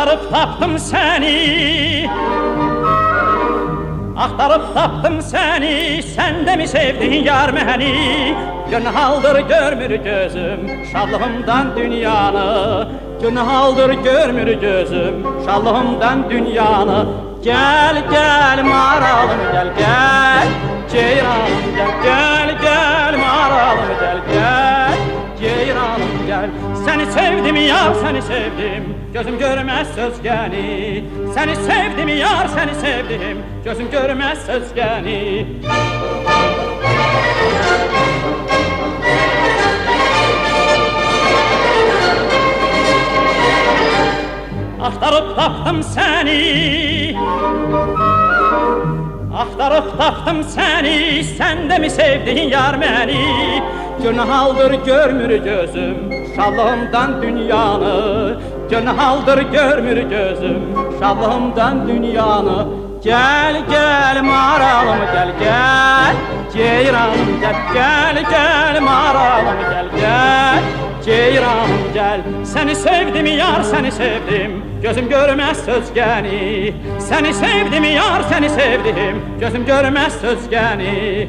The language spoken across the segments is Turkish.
Axtarıp tapdım seni, axtarıp tapdım seni, sen de mi sevdin yar beni? Günhaldır görmür gözüm şadlığımdan dünyanı, günhaldır görmür gözüm şadlığımdan dünyanı. Gel gel maralım gel gel, ceyranım gel gel gel maralım gel gel, ceyranım gel. Seni sevdim yar seni sevdim, gözüm görmez sözgeni. Seni sevdim yar seni sevdim, gözüm görmez sözgeni. Axtarıp tapdım seni, axtarıp tapdım seni, sen de mi sevdin yar beni? Günhaldır görmür gözüm şadlığımdan dünyanı, günhaldır görmür gözüm şadlığımdan dünyanı. Gel gel maralım gel gel, ceyranım gel gel gel maralım gel gel, ceyranım gel. Seni sevdim yar seni sevdim, gözüm görmez sözgeni. Seni sevdim yar seni sevdim, gözüm görmez sözgeni.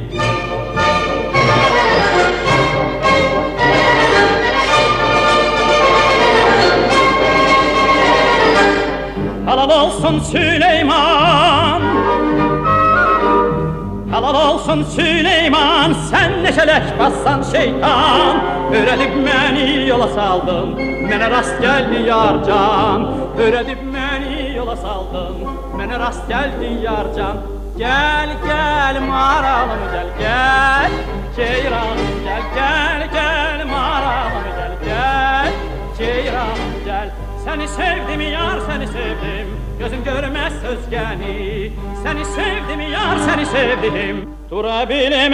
Halal olsun Süleyman, halal olsun Süleyman, sen neşelek bassan şeytan. Öğretip beni yola saldın, mene rast geldi yar can. Öğretip beni yola saldın, mene rast geldi yar can. Gel gel maralım gel gel, ceyranım gel gel gel maralım gel gel, ceyranım gel. Seni sevdim yar seni sevdim, gözüm görmez sözgeni. Seni sevdim yar seni sevdim, durabilmem